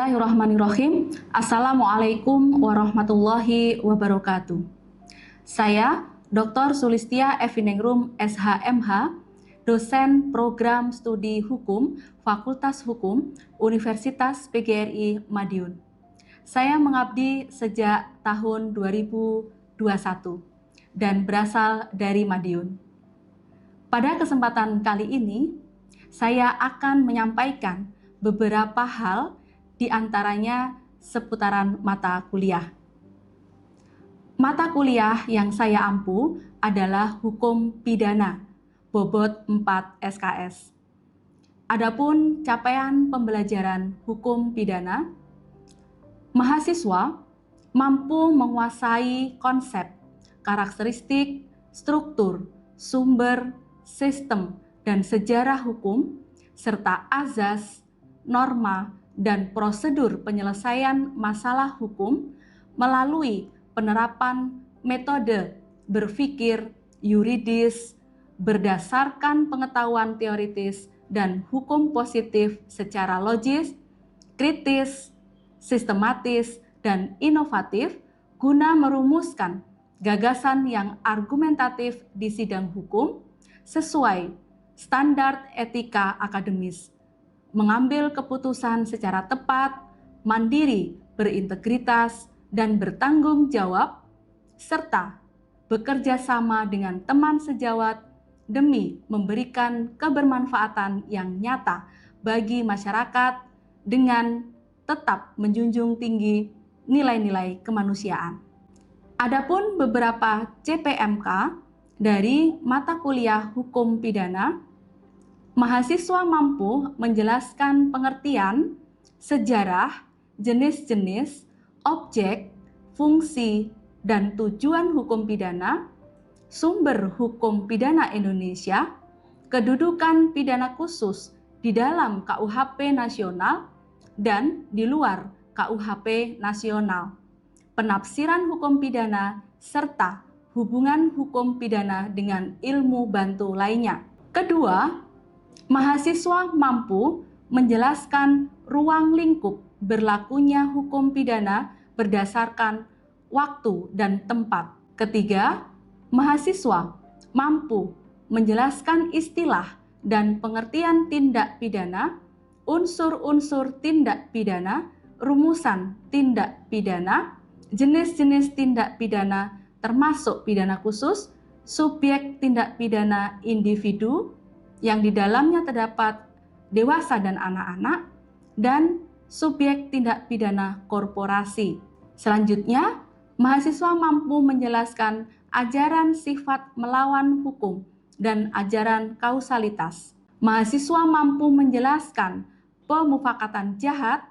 Bismillahirrahmanirrahim. Assalamualaikum warahmatullahi wabarakatuh. Saya Dr. Sulistia Eviningrum SHMH, dosen program studi hukum Fakultas Hukum Universitas PGRI Madiun. Saya mengabdi sejak tahun 2021 dan berasal dari Madiun. Pada kesempatan kali ini, saya akan menyampaikan beberapa hal, di antaranya seputaran mata kuliah. Mata kuliah yang saya ampu adalah Hukum Pidana, bobot 4 SKS. Adapun capaian pembelajaran hukum pidana, mahasiswa mampu menguasai konsep, karakteristik, struktur, sumber, sistem, dan sejarah hukum, serta azas, norma, dan prosedur penyelesaian masalah hukum melalui penerapan metode berpikir yuridis berdasarkan pengetahuan teoritis dan hukum positif secara logis, kritis, sistematis, dan inovatif guna merumuskan gagasan yang argumentatif di sidang hukum sesuai standar etika akademis, mengambil keputusan secara tepat, mandiri, berintegritas, dan bertanggung jawab, serta bekerja sama dengan teman sejawat demi memberikan kebermanfaatan yang nyata bagi masyarakat dengan tetap menjunjung tinggi nilai-nilai kemanusiaan. Adapun beberapa CPMK dari mata kuliah hukum pidana, mahasiswa mampu menjelaskan pengertian, sejarah, jenis-jenis, objek, fungsi, dan tujuan hukum pidana, sumber hukum pidana Indonesia, kedudukan pidana khusus di dalam KUHP nasional dan di luar KUHP nasional, penafsiran hukum pidana, serta hubungan hukum pidana dengan ilmu bantu lainnya. Kedua, mahasiswa mampu menjelaskan ruang lingkup berlakunya hukum pidana berdasarkan waktu dan tempat. Ketiga, mahasiswa mampu menjelaskan istilah dan pengertian tindak pidana, unsur-unsur tindak pidana, rumusan tindak pidana, jenis-jenis tindak pidana termasuk pidana khusus, subjek tindak pidana individu, yang di dalamnya terdapat dewasa dan anak-anak, dan subjek tindak pidana korporasi. Selanjutnya, mahasiswa mampu menjelaskan ajaran sifat melawan hukum dan ajaran kausalitas. Mahasiswa mampu menjelaskan pemufakatan jahat,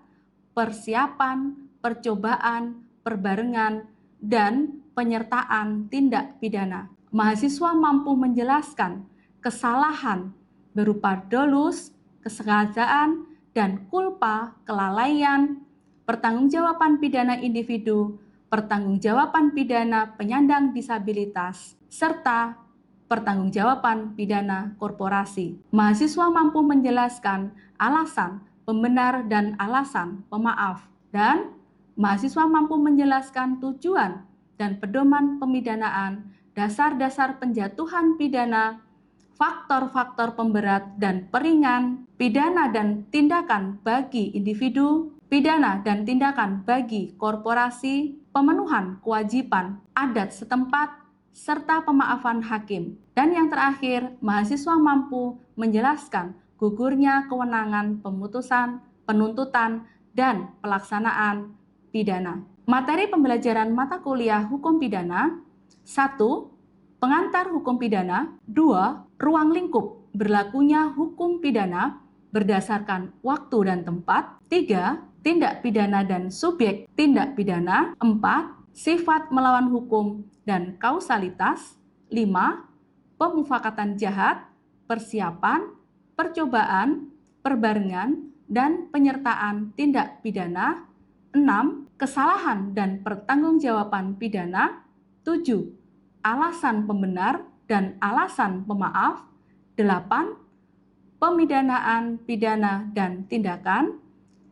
persiapan, percobaan, perbarengan, dan penyertaan tindak pidana. Mahasiswa mampu menjelaskan kesalahan berupa dolus, kesengajaan, dan culpa, kelalaian, pertanggungjawaban pidana individu, pertanggungjawaban pidana penyandang disabilitas, serta pertanggungjawaban pidana korporasi. Mahasiswa mampu menjelaskan alasan pembenar dan alasan pemaaf, dan mahasiswa mampu menjelaskan tujuan dan pedoman pemidanaan, dasar-dasar penjatuhan pidana, faktor-faktor pemberat dan peringan, pidana dan tindakan bagi individu, pidana dan tindakan bagi korporasi, pemenuhan kewajiban adat setempat, serta pemaafan hakim. Dan yang terakhir, mahasiswa mampu menjelaskan gugurnya kewenangan pemutusan, penuntutan, dan pelaksanaan pidana. Materi pembelajaran mata kuliah hukum pidana: 1. Pengantar hukum pidana. 2. Ruang lingkup berlakunya hukum pidana berdasarkan waktu dan tempat. 3. Tindak pidana dan subjek tindak pidana. 4. Sifat melawan hukum dan kausalitas. 5. Pemufakatan jahat, persiapan, percobaan, perbarengan, dan penyertaan tindak pidana. 6. Kesalahan dan pertanggungjawaban pidana. 7. Alasan pembenar dan alasan pemaaf. 8. Pemidanaan pidana dan tindakan.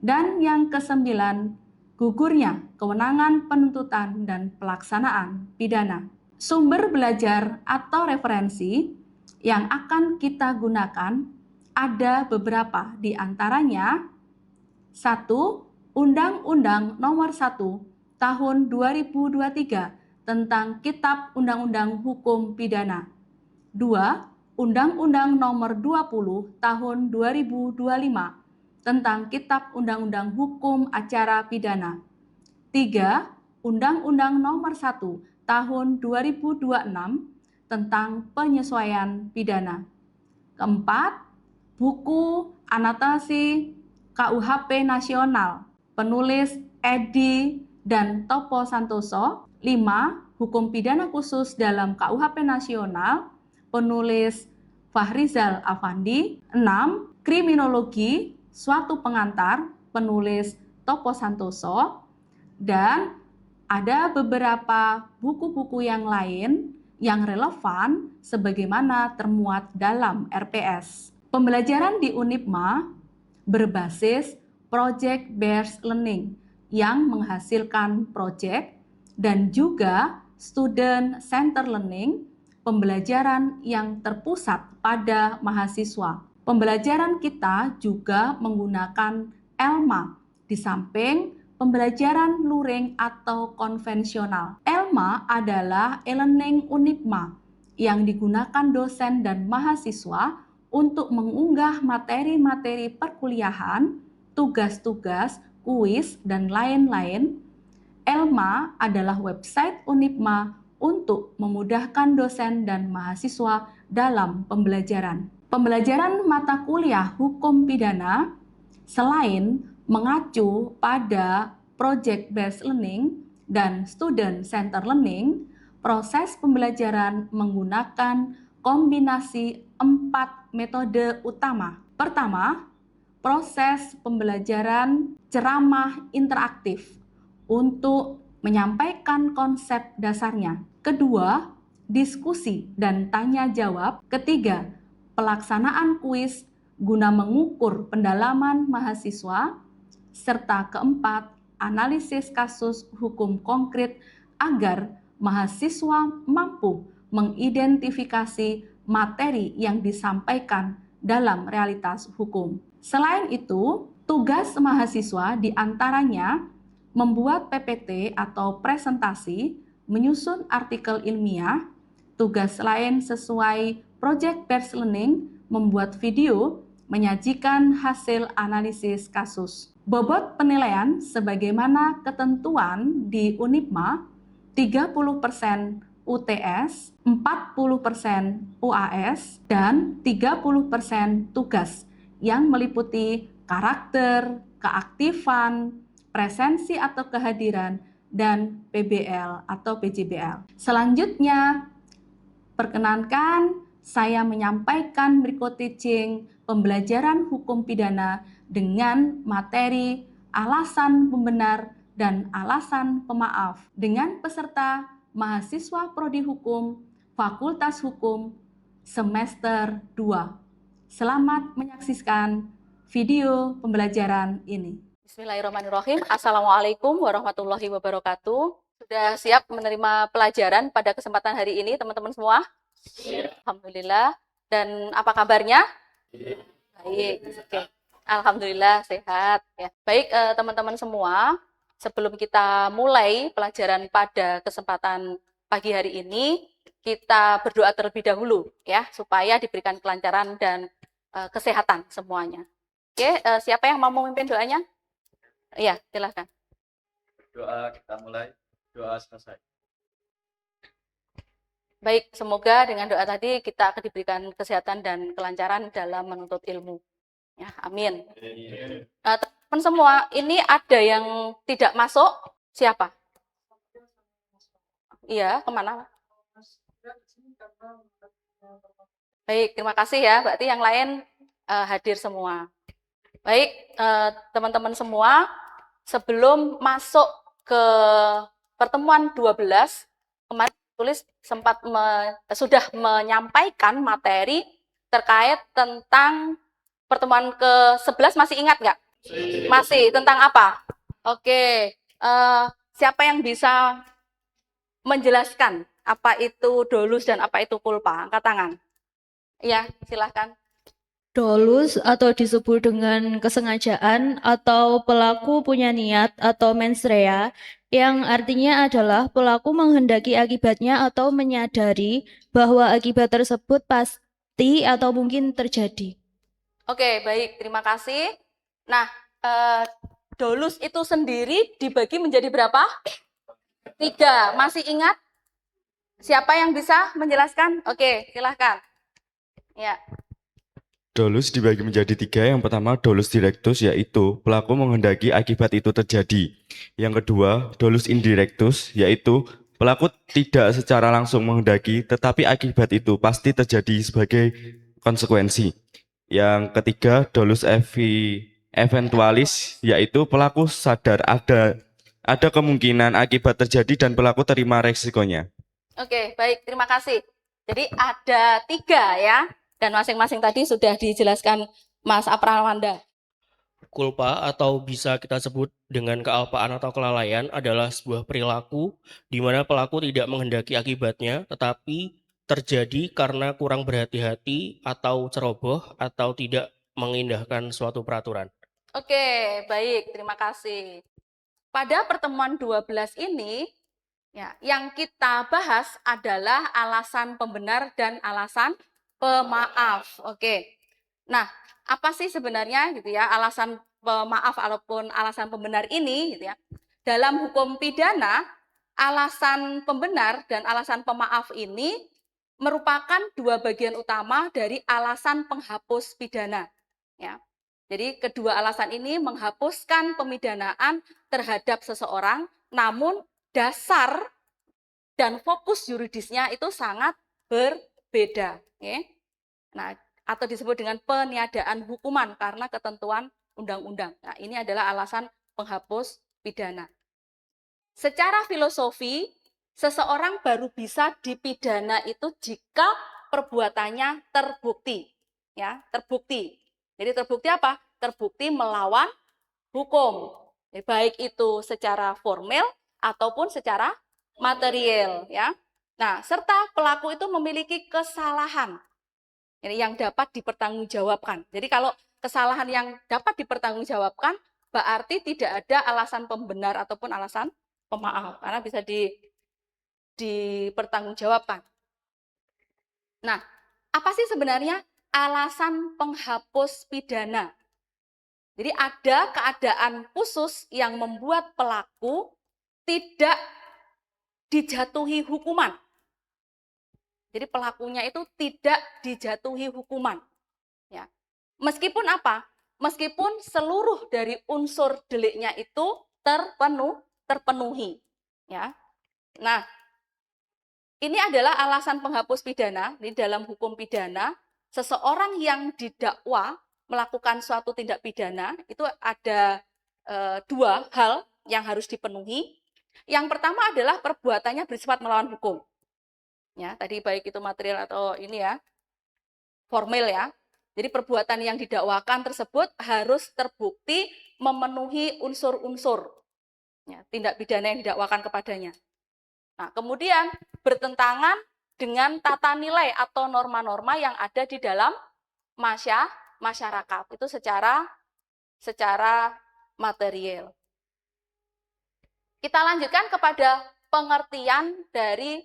Dan yang kesembilan, gugurnya kewenangan penuntutan dan pelaksanaan pidana. Sumber belajar atau referensi yang akan kita gunakan ada beberapa, di antaranya 1. Undang-Undang Nomor 1 Tahun 2023 tentang Kitab Undang-Undang Hukum Pidana. 2. Undang-Undang Nomor 20 Tahun 2025 tentang Kitab Undang-Undang Hukum Acara Pidana. 3. Undang-Undang Nomor 1 Tahun 2026 tentang penyesuaian pidana. 4. Buku anotasi KUHP Nasional, penulis Edi dan Topo Santoso. 5. Hukum pidana khusus dalam KUHP Nasional, penulis Fahrizal Afandi. 6. Kriminologi suatu pengantar, penulis Topo Santoso. Dan ada beberapa buku-buku yang lain yang relevan sebagaimana termuat dalam RPS. Pembelajaran di Unipma berbasis project-based learning yang menghasilkan project dan juga student-centered learning, pembelajaran yang terpusat pada mahasiswa. Pembelajaran kita juga menggunakan ELMA di samping pembelajaran luring atau konvensional. ELMA adalah e-learning Unipma yang digunakan dosen dan mahasiswa untuk mengunggah materi-materi perkuliahan, tugas-tugas, kuis, dan lain-lain. ELMA adalah website Unipma untuk memudahkan dosen dan mahasiswa dalam pembelajaran. Pembelajaran mata kuliah hukum pidana selain mengacu pada project-based learning dan student-centered learning, proses pembelajaran menggunakan kombinasi 4 metode utama. Pertama, proses pembelajaran ceramah interaktif untuk menyampaikan konsep dasarnya. Kedua, diskusi dan tanya jawab. Ketiga, pelaksanaan kuis guna mengukur pendalaman mahasiswa. Serta keempat, analisis kasus hukum konkret agar mahasiswa mampu mengidentifikasi materi yang disampaikan dalam realitas hukum. Selain itu, tugas mahasiswa diantaranya membuat PPT atau presentasi, menyusun artikel ilmiah. Tugas lain sesuai project-based learning, membuat video, menyajikan hasil analisis kasus. Bobot penilaian sebagaimana ketentuan di Unipma, 30% UTS, 40% UAS, dan 30% tugas yang meliputi karakter, keaktifan, presensi atau kehadiran, dan PBL atau PJBL. Selanjutnya, perkenankan saya menyampaikan berikut teaching pembelajaran hukum pidana dengan materi alasan pembenar dan alasan pemaaf dengan peserta mahasiswa Prodi Hukum, Fakultas Hukum, semester 2. Selamat menyaksikan video pembelajaran ini. Bismillahirrahmanirrahim. Assalamualaikum warahmatullahi wabarakatuh. Sudah siap menerima pelajaran pada kesempatan hari ini, teman-teman semua? Alhamdulillah. Dan apa kabarnya? Baik. Oke. Alhamdulillah sehat. Ya. Baik, teman-teman semua. Sebelum kita mulai pelajaran pada kesempatan pagi hari ini, kita berdoa terlebih dahulu ya, supaya diberikan kelancaran dan kesehatan semuanya. Oke, siapa yang mau memimpin doanya? Iya, silakan. Doa kita mulai, doa selesai. Baik, semoga dengan doa tadi kita akan diberikan kesehatan dan kelancaran dalam menuntut ilmu. Ya, amin. Teman semua, ini ada yang tidak masuk, siapa? Iya, kemana? Baik, terima kasih ya, berarti yang lain hadir semua. Baik, teman-teman semua, sebelum masuk ke pertemuan 12, kemarin tulis sempat sudah menyampaikan materi terkait tentang pertemuan ke-11, masih ingat nggak? Masih tentang apa? Oke, siapa yang bisa menjelaskan apa itu dolus dan apa itu kulpa? Angkat tangan. Iya, silahkan. Dolus atau disebut dengan kesengajaan atau pelaku punya niat atau mens rea yang artinya adalah pelaku menghendaki akibatnya atau menyadari bahwa akibat tersebut pasti atau mungkin terjadi. Oke, baik, terima kasih. Nah, dolus itu sendiri dibagi menjadi berapa? 3. Masih ingat? Siapa yang bisa menjelaskan? Oke, silahkan. Ya. Dolus dibagi menjadi 3. Yang pertama, dolus directus, yaitu pelaku menghendaki akibat itu terjadi. Yang kedua, dolus indirectus, yaitu pelaku tidak secara langsung menghendaki, tetapi akibat itu pasti terjadi sebagai konsekuensi. Yang ketiga, dolus eventualis, yaitu pelaku sadar ada kemungkinan akibat terjadi dan pelaku terima resikonya. Oke, baik, terima kasih. Jadi ada 3 ya, dan masing-masing tadi sudah dijelaskan Mas Aprawanda. Kulpa atau bisa kita sebut dengan kealpaan atau kelalaian adalah sebuah perilaku di mana pelaku tidak menghendaki akibatnya, tetapi terjadi karena kurang berhati-hati atau ceroboh atau tidak mengindahkan suatu peraturan. Oke, baik, terima kasih. Pada pertemuan 12 ini, ya, yang kita bahas adalah alasan pembenar dan alasan pemaaf. Oke. Nah, apa sih sebenarnya gitu ya alasan pemaaf ataupun alasan pembenar ini gitu ya? Dalam hukum pidana, alasan pembenar dan alasan pemaaf ini merupakan 2 bagian utama dari alasan penghapus pidana, ya. Jadi kedua alasan ini menghapuskan pemidanaan terhadap seseorang, namun dasar dan fokus yuridisnya itu sangat berbeda. Ya. Nah, atau disebut dengan peniadaan hukuman karena ketentuan undang-undang. Nah, ini adalah alasan penghapus pidana. Secara filosofi, seseorang baru bisa dipidana itu jika perbuatannya terbukti. Ya, terbukti. Jadi terbukti apa? Terbukti melawan hukum. Baik itu secara formal ataupun secara material, ya. Nah, serta pelaku itu memiliki kesalahan yang dapat dipertanggungjawabkan. Jadi kalau kesalahan yang dapat dipertanggungjawabkan berarti tidak ada alasan pembenar ataupun alasan pemaaf karena bisa dipertanggungjawabkan. Nah, apa sih sebenarnya alasan penghapus pidana? Jadi ada keadaan khusus yang membuat pelaku tidak dijatuhi hukuman. Jadi pelakunya itu tidak dijatuhi hukuman. Ya. Meskipun apa? Meskipun seluruh dari unsur deliknya itu terpenuhi. Ya. Nah, ini adalah alasan penghapus pidana. Di dalam hukum pidana, seseorang yang didakwa melakukan suatu tindak pidana itu ada 2 hal yang harus dipenuhi. Yang pertama adalah perbuatannya bersifat melawan hukum. Ya, tadi baik itu material atau ini ya, formal ya. Jadi perbuatan yang didakwakan tersebut harus terbukti memenuhi unsur-unsur ya, tindak pidana yang didakwakan kepadanya. Nah, kemudian bertentangan dengan tata nilai atau norma-norma yang ada di dalam masyarakat. Itu secara material. Kita lanjutkan kepada pengertian dari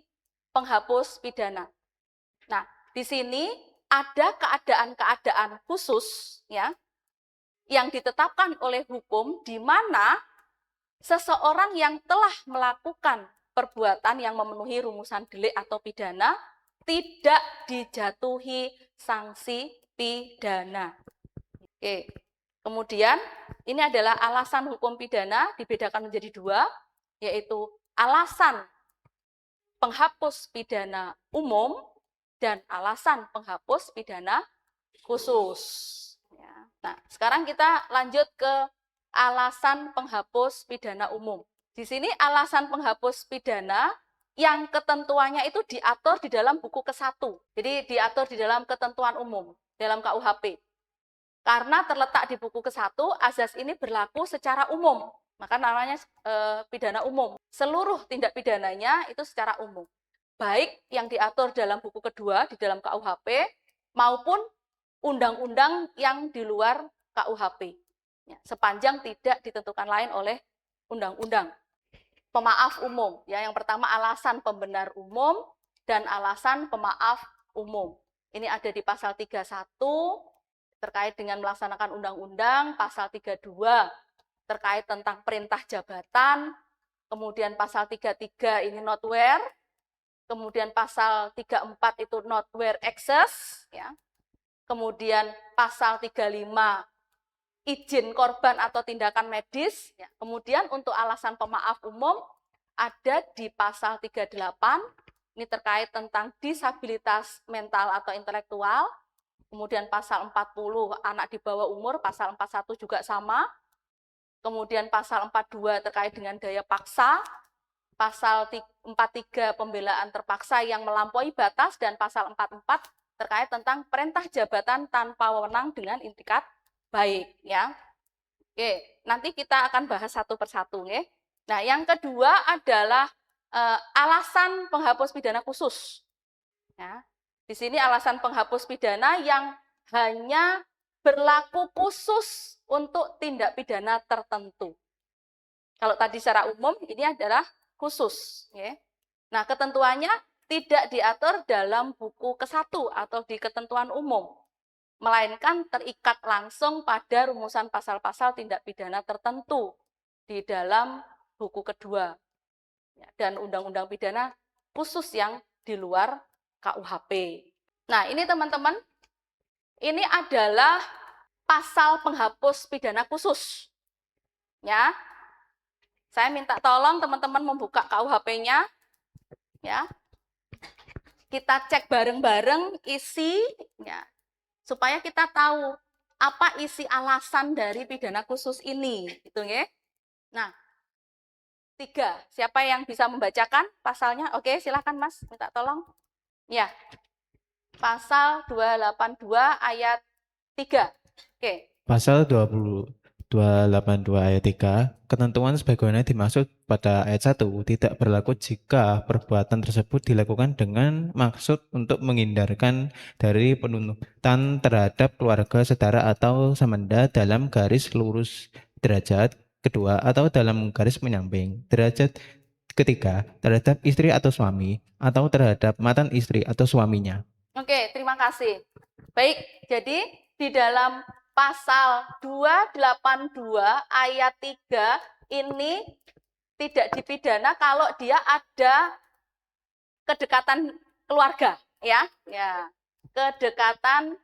penghapus pidana. Nah, di sini ada keadaan-keadaan khusus ya yang ditetapkan oleh hukum di mana seseorang yang telah melakukan perbuatan yang memenuhi rumusan delik atau pidana tidak dijatuhi sanksi pidana. Oke. Kemudian ini adalah alasan hukum pidana dibedakan menjadi 2, yaitu alasan penghapus pidana umum dan alasan penghapus pidana khusus. Ya. Nah, sekarang kita lanjut ke alasan penghapus pidana umum. Di sini alasan penghapus pidana yang ketentuannya itu diatur di dalam buku ke-1. Jadi diatur di dalam ketentuan umum, dalam KUHP. Karena terletak di buku ke-1, azas ini berlaku secara umum. Maka namanya pidana umum. Seluruh tindak pidananya itu secara umum. Baik yang diatur dalam buku kedua di dalam KUHP maupun undang-undang yang di luar KUHP. Ya, sepanjang tidak ditentukan lain oleh undang-undang. Pemaaf umum. Ya, yang pertama alasan pembenar umum dan alasan pemaaf umum. Ini ada di pasal 31 terkait dengan melaksanakan undang-undang, pasal 32 terkait tentang perintah jabatan, kemudian pasal 33 ini not where, kemudian pasal 34 itu not where excess, ya. Kemudian pasal 35 izin korban atau tindakan medis, ya. Kemudian untuk alasan pemaaf umum ada di pasal 38, ini terkait tentang disabilitas mental atau intelektual. Kemudian pasal 40 anak di bawah umur, pasal 41 juga sama. Kemudian pasal 42 terkait dengan daya paksa, pasal 43 pembelaan terpaksa yang melampaui batas, dan pasal 44 terkait tentang perintah jabatan tanpa wewenang dengan intikat baik, ya. Oke, nanti kita akan bahas satu persatu, ya. Nah, yang kedua adalah alasan penghapus pidana khusus. Ya. Di sini alasan penghapus pidana yang hanya berlaku khusus untuk tindak pidana tertentu. Kalau tadi secara umum, ini adalah khusus. Ya. Nah, ketentuannya tidak diatur dalam buku ke-1 atau di ketentuan umum, melainkan terikat langsung pada rumusan pasal-pasal tindak pidana tertentu di dalam buku kedua. Ya, dan undang-undang pidana khusus yang di luar KUHP. Nah, ini teman-teman, ini adalah pasal penghapus pidana khusus. Ya. Saya minta tolong teman-teman membuka KUHP-nya. Ya. Kita cek bareng-bareng isi, ya, supaya kita tahu apa isi alasan dari pidana khusus ini, gitu ya. Nah, 3. Siapa yang bisa membacakan pasalnya? Oke, silakan Mas, minta tolong. Ya. Pasal 282 ayat 3. Oke. Pasal 282 ayat 3, ketentuan sebagaimana dimaksud pada ayat 1 tidak berlaku jika perbuatan tersebut dilakukan dengan maksud untuk menghindarkan dari penuntutan terhadap keluarga, saudara, atau semenda dalam garis lurus derajat kedua atau dalam garis menyamping derajat ketiga terhadap istri atau suami atau terhadap mantan istri atau suaminya. Oke, terima kasih. Baik, jadi di dalam pasal 282 ayat 3 ini tidak dipidana kalau dia ada kedekatan keluarga, ya. Ya. Kedekatan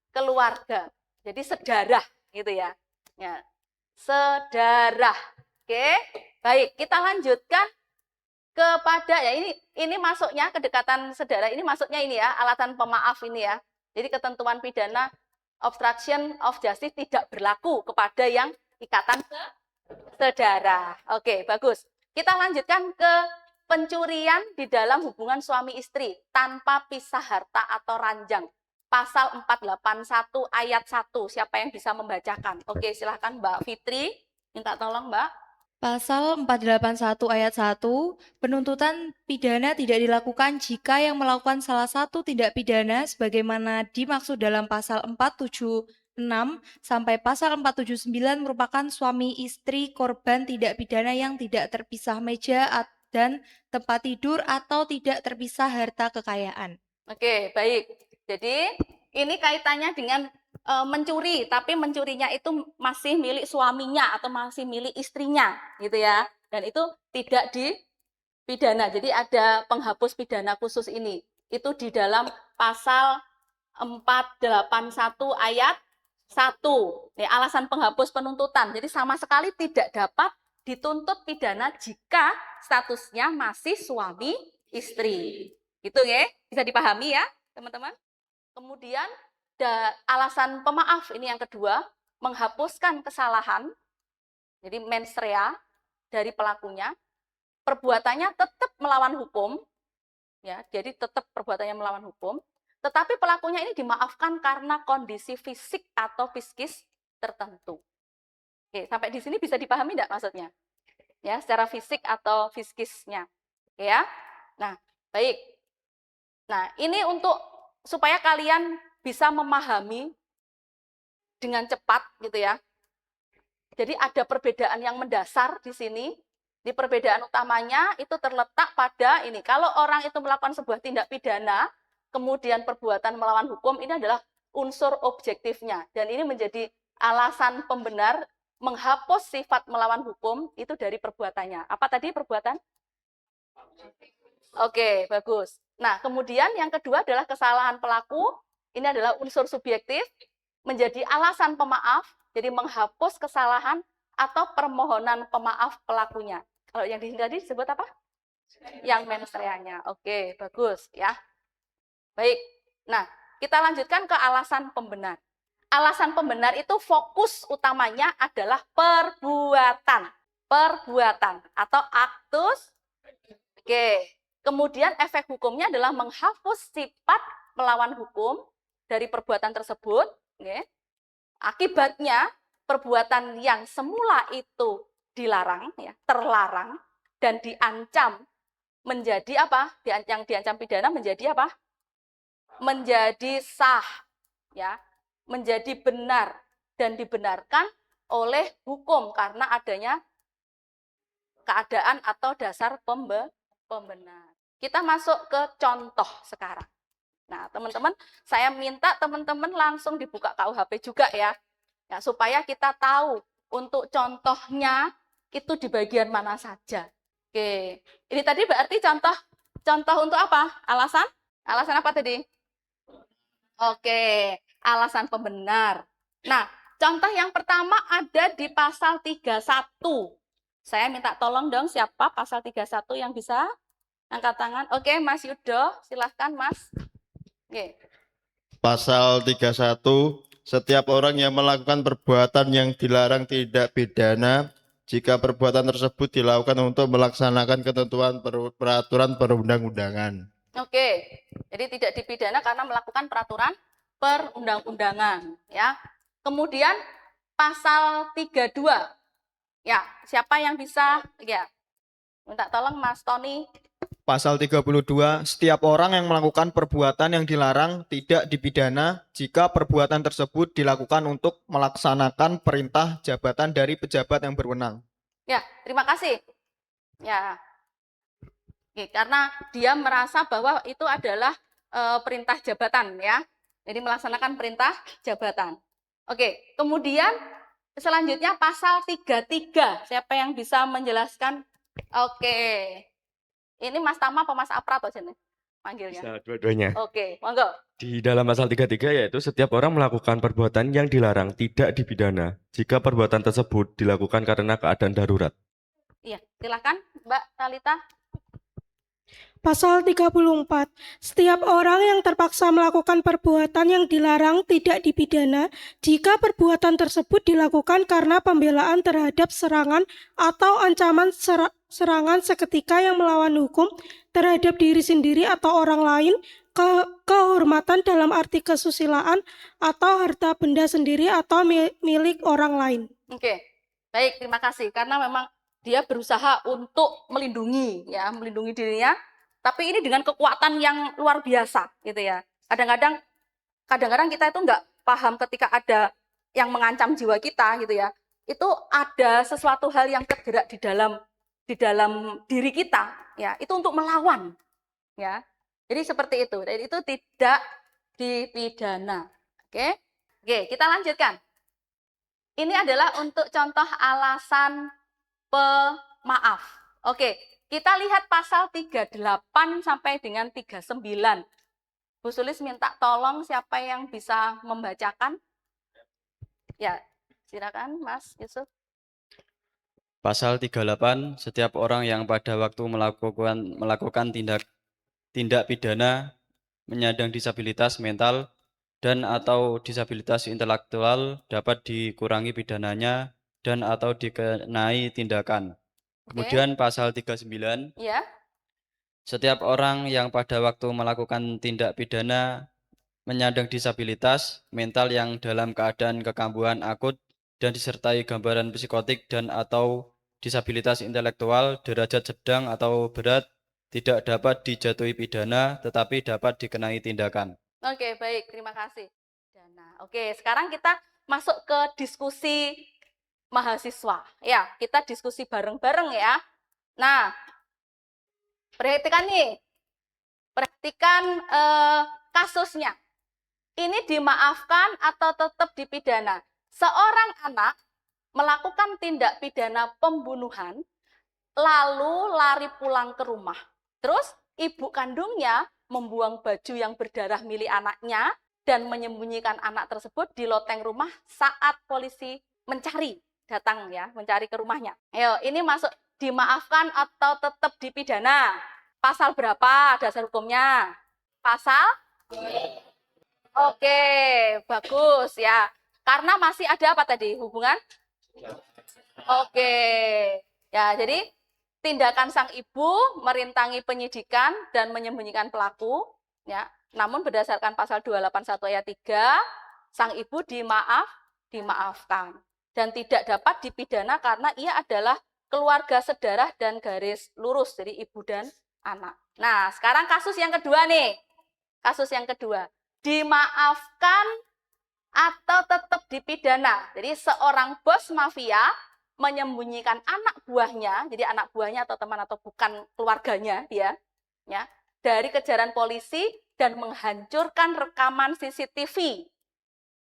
keluarga. Jadi sedarah gitu ya. Ya. Sedarah. Oke. Baik, kita lanjutkan kepada, ya, ini masuknya kedekatan saudara, ini masuknya ini ya, alasan pemaaf ini ya. Jadi ketentuan pidana obstruction of justice tidak berlaku kepada yang ikatan saudara. Oke, bagus. Kita lanjutkan ke pencurian di dalam hubungan suami istri tanpa pisah harta atau ranjang. Pasal 481 ayat 1. Siapa yang bisa membacakan? Oke, silahkan Mbak Fitri. Minta tolong, Mbak. Pasal 481 ayat 1, penuntutan pidana tidak dilakukan jika yang melakukan salah satu tindak pidana sebagaimana dimaksud dalam pasal 476 sampai pasal 479 merupakan suami istri korban tindak pidana yang tidak terpisah meja dan tempat tidur atau tidak terpisah harta kekayaan. Oke, baik. Jadi ini kaitannya dengan mencuri, tapi mencurinya itu masih milik suaminya atau masih milik istrinya, gitu ya. Dan itu tidak dipidana. Jadi ada penghapus pidana khusus ini. Itu di dalam pasal 481 ayat 1. Nih, alasan penghapus penuntutan. Jadi sama sekali tidak dapat dituntut pidana jika statusnya masih suami istri. Gitu ya. Bisa dipahami ya, teman-teman? Kemudian alasan pemaaf ini yang kedua, menghapuskan kesalahan, jadi mens rea dari pelakunya, perbuatannya tetap melawan hukum, ya, jadi tetap perbuatannya melawan hukum, Tetapi pelakunya ini dimaafkan karena kondisi fisik atau psikis tertentu. Oke, sampai di sini bisa dipahami enggak maksudnya? Ya, secara fisik atau psikisnya. Oke ya. Nah, baik. Nah, ini untuk supaya kalian bisa memahami dengan cepat gitu ya. Jadi ada perbedaan yang mendasar di sini. Di perbedaan utamanya itu terletak pada ini. Kalau orang itu melakukan sebuah tindak pidana, kemudian perbuatan melawan hukum, ini adalah unsur objektifnya. Dan ini menjadi alasan pembenar menghapus sifat melawan hukum itu dari perbuatannya. Apa tadi perbuatan? Oke, bagus. Nah, kemudian yang kedua adalah kesalahan pelaku. Ini adalah unsur subjektif, menjadi alasan pemaaf, jadi menghapus kesalahan atau permohonan pemaaf pelakunya. Kalau yang di sini tadi disebut apa? Yang mens reanya. Oke, bagus ya. Baik. Nah, kita lanjutkan ke alasan pembenar. Alasan pembenar itu fokus utamanya adalah perbuatan. Perbuatan atau aktus. Oke. Kemudian efek hukumnya adalah menghapus sifat melawan hukum dari perbuatan tersebut. Oke. Akibatnya perbuatan yang semula itu dilarang, ya, terlarang dan diancam menjadi apa? Yang diancam pidana menjadi apa? Menjadi sah, ya, menjadi benar dan dibenarkan oleh hukum karena adanya keadaan atau dasar pembenar. Kita masuk ke contoh sekarang. Nah, teman-teman, saya minta teman-teman langsung dibuka KUHP juga ya, supaya kita tahu untuk contohnya itu di bagian mana saja. Oke, ini tadi berarti contoh untuk apa? Alasan? Alasan apa tadi? Oke, alasan pembenar. Nah, contoh yang pertama ada di pasal 31. Saya minta tolong dong siapa pasal 31 yang bisa angkat tangan. Oke, Mas Yudo, silahkan Mas. Oke. Pasal 31, setiap orang yang melakukan perbuatan yang dilarang tidak pidana jika perbuatan tersebut dilakukan untuk melaksanakan ketentuan peraturan perundang-undangan. Oke, jadi tidak dipidana karena melakukan peraturan perundang-undangan. Ya. Kemudian pasal 32. Ya, siapa yang bisa? Ya, minta tolong Mas Tony. Pasal 32, setiap orang yang melakukan perbuatan yang dilarang tidak dipidana jika perbuatan tersebut dilakukan untuk melaksanakan perintah jabatan dari pejabat yang berwenang. Ya, terima kasih. Ya, oke, karena dia merasa bahwa itu adalah perintah jabatan ya. Jadi melaksanakan perintah jabatan. Oke, kemudian selanjutnya pasal 33. Siapa yang bisa menjelaskan? Oke. Ini Mas Tama apa Mas Apra atau jenis panggilnya? Bisa dua-duanya. Oke, monggo. Di dalam pasal 33 yaitu setiap orang melakukan perbuatan yang dilarang tidak dipidana jika perbuatan tersebut dilakukan karena keadaan darurat. Iya, silakan Mbak Talita. Pasal 34. Setiap orang yang terpaksa melakukan perbuatan yang dilarang tidak dipidana jika perbuatan tersebut dilakukan karena pembelaan terhadap serangan atau ancaman serangan seketika yang melawan hukum terhadap diri sendiri atau orang lain, kehormatan dalam arti kesusilaan atau harta benda sendiri atau milik orang lain. Oke, baik, terima kasih. Karena memang dia berusaha untuk melindungi dirinya. Tapi ini dengan kekuatan yang luar biasa, gitu ya. Kadang-kadang kita itu nggak paham ketika ada yang mengancam jiwa kita, gitu ya. Itu ada sesuatu hal yang tergerak di dalam diri kita, ya. Itu untuk melawan, ya. Jadi seperti itu. Dan itu tidak dipidana. Oke, kita lanjutkan. Ini adalah untuk contoh alasan pemaaf. Oke. Kita lihat pasal 38 sampai dengan 39. Bu Sulis minta tolong siapa yang bisa membacakan? Ya, silakan Mas Yusuf. Pasal 38, setiap orang yang pada waktu melakukan tindak pidana menyandang disabilitas mental dan atau disabilitas intelektual dapat dikurangi pidananya dan atau dikenai tindakan. Kemudian pasal 39, Ya. setiap orang yang pada waktu melakukan tindak pidana menyandang disabilitas mental yang dalam keadaan kekambuhan akut dan disertai gambaran psikotik dan atau disabilitas intelektual derajat sedang atau berat tidak dapat dijatuhi pidana tetapi dapat dikenai tindakan. Oke, baik, terima kasih. Oke, sekarang kita masuk ke diskusi mahasiswa. Ya, kita diskusi bareng-bareng ya. Nah, perhatikan nih. Perhatikan kasusnya. Ini dimaafkan atau tetap dipidana. Seorang anak melakukan tindak pidana pembunuhan, lalu lari pulang ke rumah. Terus ibu kandungnya membuang baju yang berdarah milik anaknya dan menyembunyikan anak tersebut di loteng rumah saat polisi datang ya, mencari ke rumahnya. Ayo, ini masuk dimaafkan atau tetap dipidana. Pasal berapa dasar hukumnya? Pasal? Oke, bagus ya. Karena masih ada apa tadi? Hubungan? Oke. Ya, jadi tindakan sang ibu merintangi penyidikan dan menyembunyikan pelaku, ya. Namun berdasarkan pasal 281 ayat 3, sang ibu dimaafkan dan tidak dapat dipidana karena ia adalah keluarga sedarah dan garis lurus, jadi ibu dan anak. Nah, sekarang kasus yang kedua nih. Kasus yang kedua, dimaafkan atau tetap dipidana. Jadi seorang bos mafia menyembunyikan anak buahnya, jadi anak buahnya atau teman atau bukan keluarganya dia, ya, dari kejaran polisi dan menghancurkan rekaman CCTV.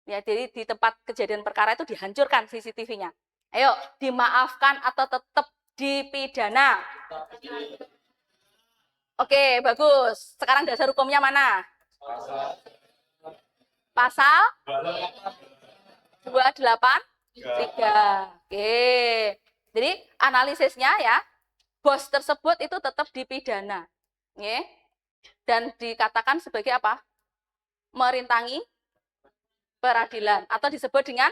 Ya, jadi di tempat kejadian perkara itu dihancurkan CCTV-nya. Ayo, dimaafkan atau tetap dipidana? Oke, bagus. Sekarang dasar hukumnya mana? Pasal 283. Oke. Jadi analisisnya ya, bos tersebut itu tetap dipidana. Oke. Dan dikatakan sebagai apa? Merintangi peradilan atau disebut dengan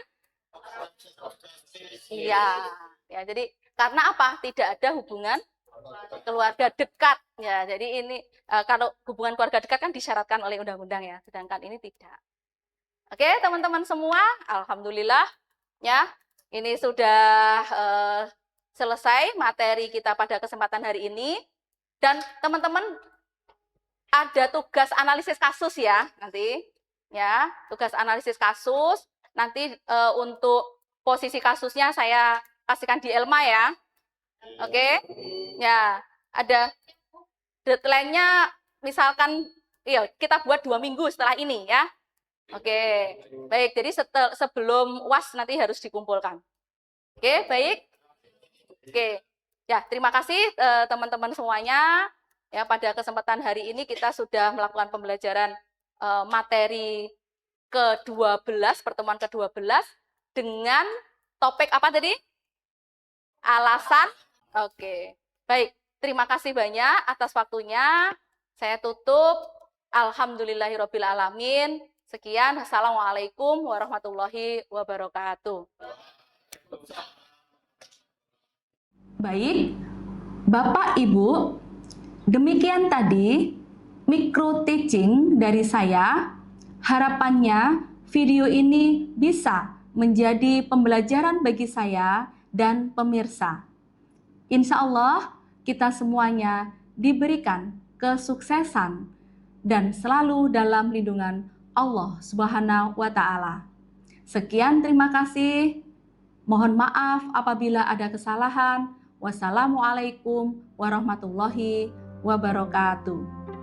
iya. Ya, jadi karena apa? Tidak ada hubungan keluarga dekat ya. Jadi ini kalau hubungan keluarga dekat kan disyaratkan oleh undang-undang ya, sedangkan ini tidak. Oke, teman-teman semua, alhamdulillah ya. Ini sudah selesai materi kita pada kesempatan hari ini dan teman-teman ada tugas analisis kasus ya nanti ya, tugas analisis kasus nanti untuk posisi kasusnya saya kasihkan di Elma ya. Oke, ya ada deadline-nya misalkan, iya kita buat 2 minggu setelah ini ya. Oke, baik. Jadi sebelum UAS nanti harus dikumpulkan. Oke, baik. Oke, ya terima kasih teman-teman semuanya. Ya pada kesempatan hari ini kita sudah melakukan pembelajaran materi ke-12, pertemuan ke-12 dengan topik apa tadi? Alasan. Oke, baik. Terima kasih banyak atas waktunya. Saya tutup. Alhamdulillahirabbil alamin. Sekian. Assalamualaikum warahmatullahi wabarakatuh. Baik, Bapak Ibu, demikian tadi micro teaching dari saya. Harapannya video ini bisa menjadi pembelajaran bagi saya dan pemirsa. Insya Allah kita semuanya diberikan kesuksesan dan selalu dalam lindungan Allah Subhanahu wa Ta'ala. Sekian, terima kasih. Mohon maaf apabila ada kesalahan. Wassalamualaikum warahmatullahi wabarakatuh.